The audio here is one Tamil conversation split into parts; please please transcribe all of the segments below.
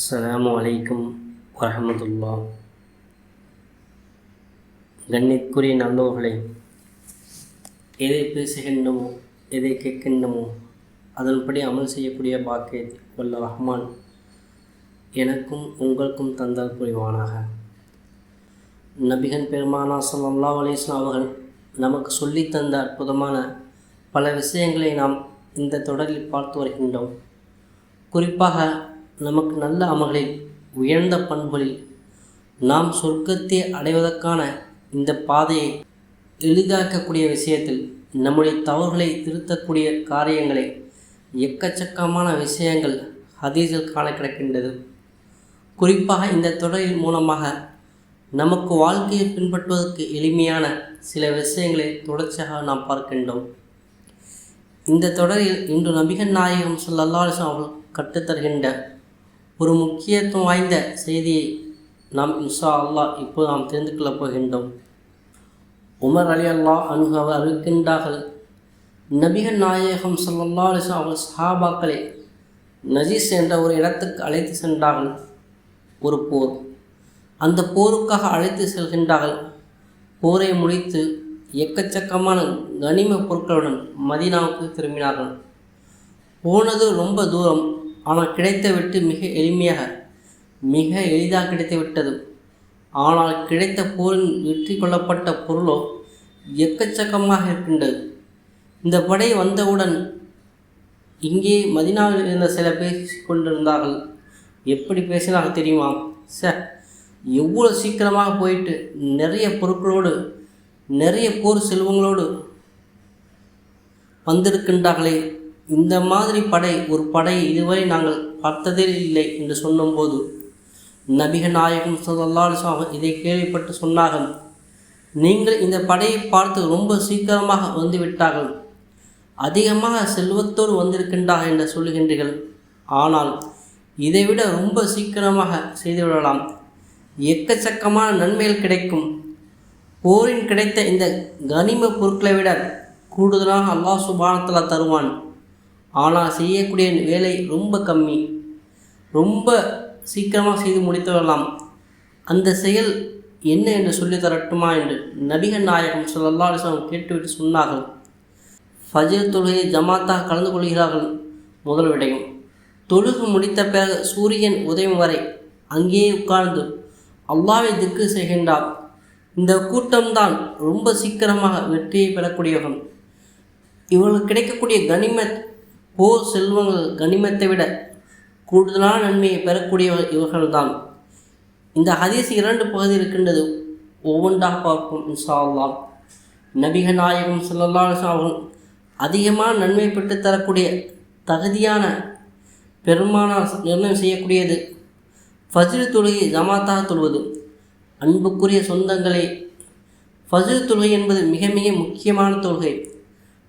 அஸ்ஸலாமு அலைக்கும் வரஹ்மத்துல்லாஹ். கண்ணிற்குரிய நல்லோர்களே, எதை பேசுகின்றமோ எதை கேட்கின்றமோ அதன்படி அமல் செய்யக்கூடிய பாக்கியத்தை வல்ல ரஹ்மான் எனக்கும் உங்களுக்கும் தந்தால் புரிவானாக. நபிகள் பெருமானா ஸல்லல்லாஹு அலைஹி வஸல்லம் அவர்கள் நமக்கு சொல்லித்தந்த அற்புதமான பல விஷயங்களை நாம் இந்த தொடரில் பார்த்து வருகின்றோம். குறிப்பாக நமக்கு நல்ல அமல்களில் உயர்ந்த பண்புகளில் நாம் சொர்க்கத்தை அடைவதற்கான இந்த பாதையை எளிதாக்கக்கூடிய விஷயத்தில் நம்முடைய தவறுகளை திருத்தக்கூடிய காரியங்களை எக்கச்சக்கமான விஷயங்கள் ஹதீஸில் காண கிடக்கின்றது. குறிப்பாக இந்த தொடரின் மூலமாக நமக்கு வாழ்க்கையை பின்பற்றுவதற்கு எளிமையான சில விஷயங்களை தொடர்ச்சியாக நாம் பார்க்கின்றோம். இந்த தொடரில் இன்று நபிகள் நாயகம் ஸல்லல்லாஹு அலைஹி வஸல்லம் அவர்கள் கற்றுத்தருகின்ற ஒரு முக்கியத்துவம் வாய்ந்த செய்தியை நாம் இன்ஷா அல்லாஹ் இப்போது நாம் தெரிந்து கொள்ளப் போகின்றோம். உமர் ரலியல்லாஹு அன்ஹு அவர் அறிவிக்கின்றார்கள், நபிகள் நாயகம் ஸல்லல்லாஹு அலைஹி வஸல்லம் அவர்கள் சஹாபாக்களை நஜீஸ் என்ற ஒரு இடத்துக்கு அழைத்து சென்றார்கள். ஒரு போர், அந்த போருக்காக அழைத்து செல்கின்றார்கள். போரை முடித்து எக்கச்சக்கமான கனிம பொருட்களுடன் மதீனாவுக்கு திரும்பினார்கள். போனது ரொம்ப தூரம், ஆனால் கிடைத்த விட்டு மிக எளிதாக கிடைத்து விட்டது. ஆனால் கிடைத்த போரின் வெற்றி கொள்ளப்பட்ட பொருளோ எக்கச்சக்கமாக இருக்கின்றது. இந்த படை வந்தவுடன் இங்கே மதீனாவில் இருந்த சில பேசிக் கொண்டிருந்தார்கள். எப்படி பேசினார்கள் தெரியுமா? எவ்வளோ சீக்கிரமாக போயிட்டு நிறைய பொருட்களோடு நிறைய போர் செல்வங்களோடு வந்திருக்கின்றார்களே, இந்த மாதிரி ஒரு படையை இதுவரை நாங்கள் பார்த்ததே இல்லை என்று சொன்னபோது நபிகள் நாயகம் ஸல்லல்லாஹு அலைஹி வஸல்லம் இதை கேள்விப்பட்டு சொன்னார்கள், நீங்கள் இந்த படையை பார்த்து ரொம்ப சீக்கிரமாக வந்துவிட்டார்கள், அதிகமாக செல்வத்தோடு வந்திருக்கின்றார்கள் என்று சொல்லுகின்றீர்கள். ஆனால் இதைவிட ரொம்ப சீக்கிரமாக செய்துவிடலாம், எக்கச்சக்கமான நன்மைகள் கிடைக்கும். போரின் கிடைத்த இந்த கனிம பொருட்களை விட கூடுதலாக அல்லாஹ் சுப்ஹானஹு வ தஆலா தருவான். ஆனால் செய்யக்கூடிய வேலை ரொம்ப கம்மி, ரொம்ப சீக்கிரமாக செய்து முடித்து வரலாம். அந்த செயல் என்ன என்று சொல்லி தரட்டுமா என்று நபிகள் நாயகம் ஸல்லல்லாஹு அலைஹி வஸல்லம் கேட்டுவிட்டு சொன்னார்கள், ஃபஜ்ர் தொழுகை ஜமாத்தாக கலந்து கொள்கிறார்கள். முதல் விடயம், தொழுகு முடித்த பிறகு சூரியன் உதயம் வரை அங்கேயே உட்கார்ந்து அல்லாஹ்வை திக்ரு செய்கின்றார். இந்த கூட்டம்தான் ரொம்ப சீக்கிரமாக வெற்றியை பெறக்கூடியவர்கள். இவர்களுக்கு கிடைக்கக்கூடிய கனிமத் போர் செல்வங்கள் கனிமத்தை விட கூடுதலான நன்மையை பெறக்கூடியவர்கள் இவர்கள்தான். இந்த ஹதீஸ் 2 பகுதி இருக்கின்றது, ஒவ்வொன்றாக பார்ப்போம் இன்ஷா அல்லாஹ். நபிகள் நாயகம் ஸல்லல்லாஹு அலைஹி வஸல்லம் அவர்கள் அதிகமான நன்மை பெற்று தரக்கூடிய தகுதியான பெருமானார் நிர்ணயம் செய்யக்கூடியது ஃபஜ்ர் தொழுகை ஜமாத்தாக தொழுவது. அன்புக்குரிய சொந்தங்களே, ஃபஜ்ர் தொழுகை என்பது மிக மிக முக்கியமான தொழுகை.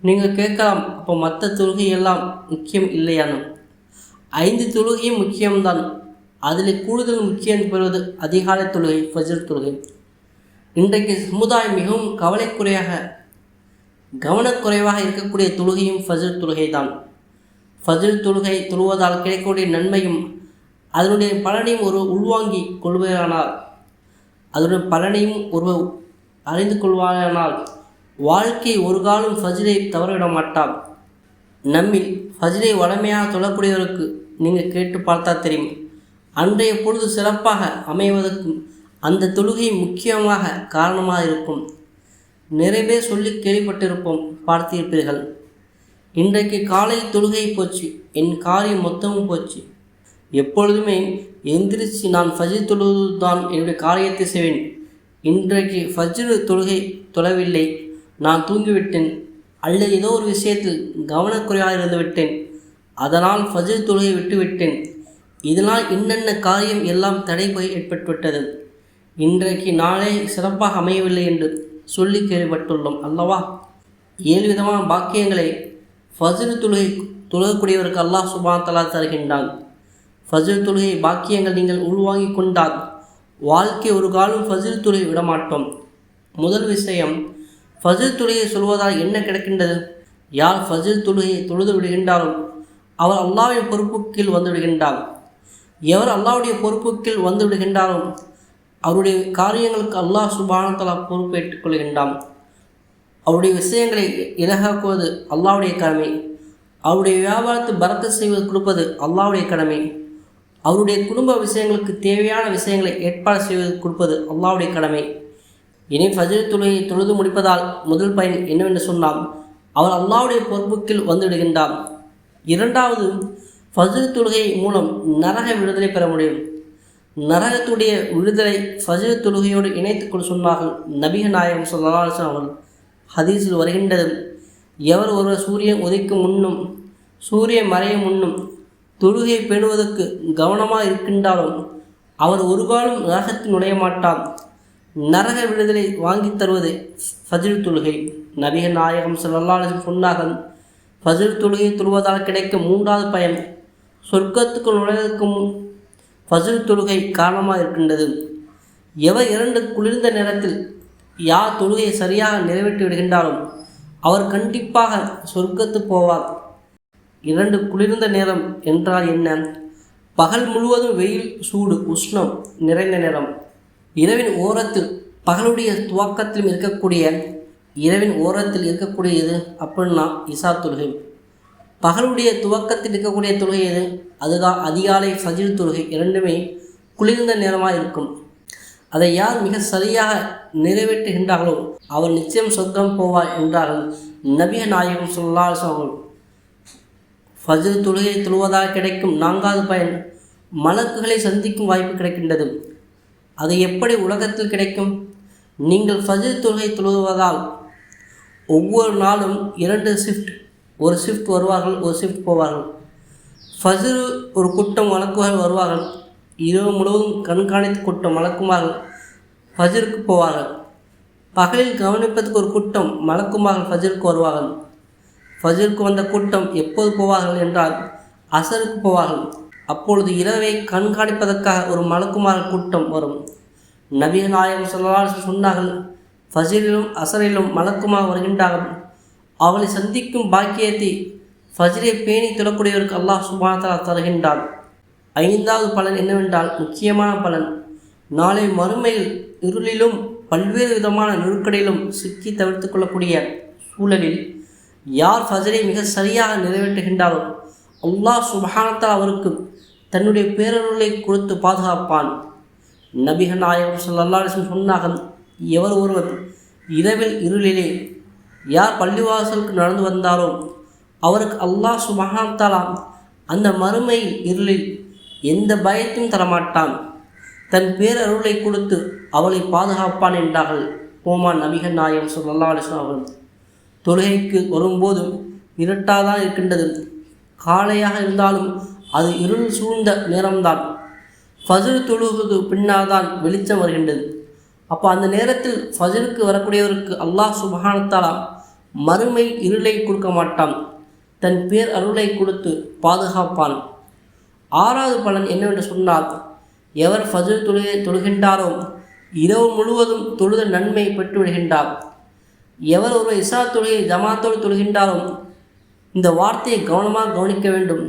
நீங்கள் கேட்கலாம், அப்போ மற்ற தொழுகை எல்லாம் முக்கியம் இல்லையானு? 5 தொழுகையும் முக்கியம்தான். அதில் கூடுதல் முக்கியம் பெறுவது அதிகாலை தொழுகை, ஃபஜ்ர் தொழுகை. இன்றைக்கு சமுதாயம் மிகவும் கவனக்குறைவாக இருக்கக்கூடிய தொழுகையும் ஃபஜ்ர் தொழுகை தான். ஃபஜ்ர் தொழுகை தொழுவதால் கிடைக்கக்கூடிய நன்மையும் அதனுடைய பலனையும் ஒரு உள்வாங்கி கொள்வாரானால், அதனுடைய பலனையும் ஒரு அறிந்து கொள்வாரானால் வாழ்க்கை ஒரு காலம் ஃபஜ்ரை தவறவிட மாட்டார். நம்மில் ஃபஜ்ரை வளமையாக தொழக்கூடியவருக்கு நீங்கள் கேட்டு பார்த்தா தெரியும், அன்றைய பொழுது சிறப்பாக அமைவதற்கும் அந்த தொழுகை முக்கியமாக காரணமாக இருக்கும். நிறைய பேர் சொல்லி கேள்விப்பட்டிருப்போம், பார்த்திருப்பீர்கள், இன்றைக்கு காலை தொழுகை போச்சு, என் காரியம் மொத்தமும் போச்சு, எப்பொழுதுமே எந்திரிச்சு நான் ஃபஜ்ர் தொழுதுதான் என்னுடைய காரியத்தை செய்வேன், இன்றைக்கு ஃபஜ்ர் தொழுகை தொழவில்லை, நான் தூங்கிவிட்டேன், அல்லது ஏதோ ஒரு விஷயத்தில் கவனக்குறைவாக இருந்து விட்டேன், அதனால் ஃபஜ்ர் தொழுகை விட்டுவிட்டேன், இதனால் என்னென்ன காரியம் எல்லாம் தடை போய் ஏற்பட்டுவிட்டது, இன்றைக்கு நாளை சிறப்பாக அமையவில்லை என்று சொல்லி கேள்விப்பட்டுள்ளோம் அல்லவா? 7 விதமான பாக்கியங்களை ஃபஜ்ர் தொழுகை தொழக்கூடியவருக்கு அல்லாஹ் சுப்ஹானஹு வ தஆலா தருகின்றான். ஃபஜ்ர் தொழுகை பாக்கியங்கள் நீங்கள் உள்வாங்கி கொண்டால் வாழ்க்கை ஒரு காலம் ஃபஜ்ர் தொழுகை விடமாட்டோம். முதல் விஷயம், ஃபஜ்ர் தொழுகை சொல்வதால் என்ன கிடைக்கின்றது? யார் ஃபஜ்ர் தொழுகையை தொழுது விடுகின்றாரோ அவர் அல்லாஹ்வின் பொறுப்பு கீழ் வந்து விடுகின்றார். எவர் அல்லாஹ்வுடைய பொறுப்புக்கு வந்து விடுகின்றாரோ அவருடைய காரியங்களுக்கு அல்லாஹ் சுப்ஹானஹு வ தஆலா பொறுப்பேற்றுக் கொள்கின்றான். அவருடைய விஷயங்களை இலகாக்குவது அல்லாஹ்வுடைய கடமை. அவருடைய வியாபாரத்தை பரக்கத் செய்வது கொடுப்பது அல்லாஹ்வுடைய கடமை. அவருடைய குடும்ப விஷயங்களுக்கு தேவையான விஷயங்களை ஏற்பாடு செய்வது கொடுப்பது அல்லாஹ்வுடைய கடமை. இனி ஃபஜ்ர் தொழுகையை தொழுது முடிப்பதால் முதல் பயன் என்னவென்று சொன்னால் அவர் அல்லாஹ்வுடைய பொறுப்புக்கு வந்துவிடுகின்றார். இரண்டாவது, ஃபஜ்ர் தொழுகை மூலம் நரக விடுதலை பெற முடியும். நரகத்துடைய விடுதலை ஃபஜ்ர் தொழுகையோடு இணைத்துக்கொண்டு சொன்னார்கள் நபிகள் நாயகம் ஸல்லல்லாஹு அலைஹி வஸல்லம் அவர்கள். ஹதீஸில் வருகின்றது, எவர் ஒருவர் சூரியன் உதைக்கும் முன்னும் சூரியன் மறையும் முன்னும் தொழுகையை பேணுவதற்கு கவனமாக இருக்கின்றாலும் அவர் ஒரு காலம் நரகத்தில் நுழைய மாட்டார். நரக விடுதலை வாங்கி தருவது ஃபஜ்ர் தொழுகை. நபிகள் நாயகம் ஸல்லல்லாஹு அலைஹி வஸல்லம் சொன்னார்கள், ஃபஜ்ர் தொழுகை தொழுவதால் கிடைக்கும் மூன்றாவது பயன் சொர்க்கத்துக்கு நுழைவதற்கும் ஃபஜ்ர் தொழுகை காரணமாக இருக்கின்றது. எவர் 2 குளிர்ந்த நேரத்தில் யார் தொழுகையை சரியாக நிறைவேற்றி விடுகின்றாலும் அவர் கண்டிப்பாக சொர்க்கத்து போவார். 2 குளிர்ந்த நேரம் என்றால் என்ன? பகல் முழுவதும் வெயில் சூடு உஷ்ணம் நிறைந்த நேரம். இரவின் ஓரத்தில் பகலுடைய துவக்கத்திலும் இருக்கக்கூடிய இரவின் ஓரத்தில் இருக்கக்கூடியது அப்படின்னா இசா தொழுகை. பகலுடைய துவக்கத்தில் இருக்கக்கூடிய தொழுகை எது? அதுதான் அதிகாலை ஃபஜ்ர் தொழுகை. இரண்டுமே குளிர்ந்த நேரமாக இருக்கும். அதை யார் மிக சரியாக நிறைவேற்றுகின்றார்களோ அவர் நிச்சயம் சொர்க்கம் போவார் என்றார்கள் நபிகள் நாயகம் ஸல்லல்லாஹு அலைஹி வஸல்லம். ஃபஜ்ர் தொழுகை தொழுவதால் கிடைக்கும் 4வது பயன் மலக்குகளை சந்திக்கும் வாய்ப்பு கிடைக்கின்றது. அது எப்படி உலகத்தில் கிடைக்கும்? நீங்கள் ஃபஜ்ர் தொழுகை தொழுவதால் ஒவ்வொரு நாளும் 2 ஷிஃப்ட், ஒரு ஷிஃப்ட் வருவார்கள், ஒரு ஷிஃப்ட் போவார்கள். ஃபஜ்ர் ஒரு கூட்டம் மலக்குகள் வருவார்கள், இரவு முழுவதும் கண்காணித்து கூட்டம் மலக்குமார்கள் ஃபஜ்ருக்கு போவார்கள். பகலில் கவனிப்பதற்கு ஒரு கூட்டம் மலக்குமார்கள் ஃபஜ்ருக்கு வருவார்கள். ஃபஜ்ருக்கு வந்த கூட்டம் எப்போது போவார்கள் என்றால் அசருக்கு போவார்கள். அப்பொழுது இரவை கண்காணிப்பதற்காக ஒரு மலக்குமார்கள் கூட்டம் வரும். நபிகள் நாயகம் ஸல்லல்லாஹு அலைஹி வஸல்லம் சொன்னார்கள், ஃபஜ்ரிலும் அசரிலும் மலக்குமார்கள் வருகின்றார்கள். அவளை சந்திக்கும் பாக்கியத்தை ஃபஜ்ரை பேணி தொழக்கூடியவருக்கு அல்லாஹ் சுப்ஹானஹு வ தஆலா தருகின்றான். 5வது பலன் என்னவென்றால் முக்கியமான பலன், நாளை மறுமையில் இருளிலும் பல்வேறு விதமான நெருக்கடியிலும் சிக்கி தவிர்த்து கொள்ளக்கூடிய சூழலில் யார் ஃபஜ்ரை மிக சரியாக நிறைவேற்றுகின்றாரோ அல்லாஹ் சுப்ஹானஹு வ தஆலா அவருக்கு தன்னுடைய பேரருளை கொடுத்து பாதுகாப்பான். நபிகள் நாயகம் ஸல்லல்லாஹு அலைஹி வஸல்லம் சொன்னார்கள், எவர் ஒருவர் இரவில் இருளிலே யார் பள்ளிவாசலுக்கு நடந்து வந்தாரோ அவருக்கு அல்லாஹ் சுப்ஹானஹு வ தஆலா அந்த மறுமையில் இருளில் எந்த பயத்தையும் தரமாட்டான். தன் பேரருளை கொடுத்து அவளை பாதுகாப்பான் என்றார்கள் கோமான் நபிகள் நாயகம் ஸல்லல்லாஹு அலைஹி வஸல்லம் அவர்கள். தொழுகைக்கு வரும்போது இருட்டாதான் இருக்கின்றது. காலையாக இருந்தாலும் அது இருள் சூழ்ந்த நேரம்தான். ஃபஜ்ர் தொழுகைக்கு பின்னால் தான் வெளிச்சம் வருகின்றது. அப்போ அந்த நேரத்தில் ஃபஜ்ருக்கு வரக்கூடியவருக்கு அல்லாஹ் சுப்ஹானஹு வ தஆலா மறுமை இருளை கொடுக்க மாட்டான், தன் பேர் அருளை கொடுத்து பாதுகாப்பான். 6வது பலன் என்னவென்று சொன்னால், எவர் ஃபஜ்ர் தொழுகை தொழுகின்றாரோ இரவு முழுவதும் தொழுத நன்மை பெற்று விடுகின்றார். எவர் ஒரு இஷா தொழுகை ஜமாத்தோடு தொழுகின்றாரோ, இந்த வார்த்தையை கவனமாக கவனிக்க வேண்டும்.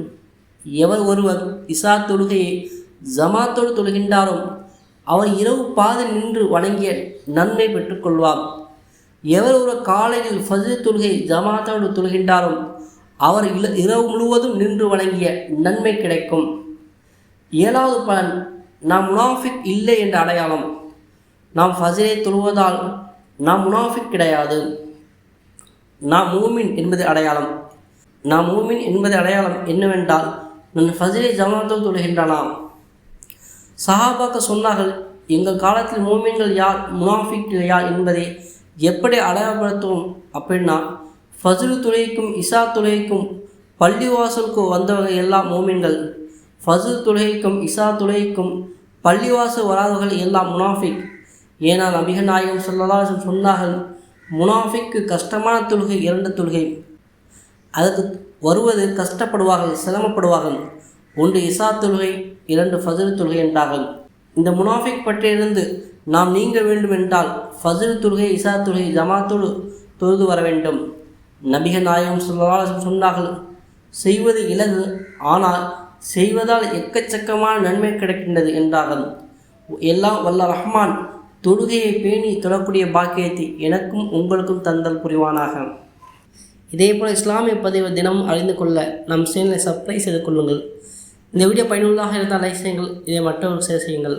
எவர் ஒருவர் இஷா தொழுகையை ஜமாத்தோடு தொழுகின்றாரோ அவர் இரவு பாதி நின்று வணங்கிய நன்மை பெற்றுக்கொள்வார். எவர் ஒரு காலையில் ஃபஜ்ர் தொழுகை ஜமாத்தோடு தொழுகின்றாரோ அவர் இரவு முழுவதும் நின்று வணங்கிய நன்மை கிடைக்கும். 7வது பலன், நாம் முனாஃபிக் இல்லை என்ற அடையாளம். நாம் ஃபஜ்ரை தொழுவதால் நாம் முனாஃபிக் கிடையாது, நாம் மூமின் என்பது அடையாளம். நாம் மூமின் என்பது அடையாளம் என்னவென்றால், நான் ஃபஜ்ரை ஜமாத்தோடு தொழுகின்றானாம். சஹாபாக்கள் சொன்னார்கள், எங்கள் காலத்தில் மூமின்கள் யார் முனாஃபிக் யார் என்பதை எப்படி அடையாளப்படுத்துவோம் அப்படின்னா, ஃபஜ்ரு தொழுகைக்கும் இஷா தொழுகைக்கும் பள்ளிவாசலுக்கு வந்தவர்கள் எல்லாம் மூமின்கள், ஃபஜ்ர் தொழுகைக்கும் இஷா தொழுகைக்கும் பள்ளிவாசல் வராதவர்கள் எல்லாம் முனாஃபிக். ஏன்னா நபிகள் நாயகம் ஸல்லல்லாஹு அலைஹி வஸல்லம் சொன்னார்கள், முனாஃபிக்கு கஷ்டமான தொழுகை 2 தொழுகை, அதுக்கு வருவது கஷ்டப்படுவார்கள், சிரமப்படுவார்கள். 1 இஷா தொழுகை, 2 ஃபஜ்ர் தொழுகை என்றார்கள். இந்த முனாஃபிக் பற்றியிருந்து நாம் நீங்க வேண்டும் என்றால் ஃபஜ்ர் தொழுகை இஷா தொழுகை ஜமாத்தோடு தொழுது வர வேண்டும். நபிகள் நாயகம் ஸல்லல்லாஹு அலைஹி வஸல்லம் சொன்னார்கள், செய்வது இலகு, ஆனால் செய்வதால் எக்கச்சக்கமான நன்மை கிடைக்கின்றது என்றார்கள். எல்லாம் வல்ல ரஹ்மான் தொழுகையை பேணி தொழக்கூடிய பாக்கியத்தை எனக்கும் உங்களுக்கும் தந்தல் புரிவானாக. இதேபோல் இஸ்லாமிய பதிவு தினமும் அறிந்து கொள்ள நம் சேனலை சப்ஸ்கிரைப் செய்து கொள்ளுங்கள். இந்த வீடியோ பயனுள்ளதாக இருந்தால் லைக் செய்யுங்கள். இதை மற்றவர்கள் ஷேர் செய்யுங்கள்.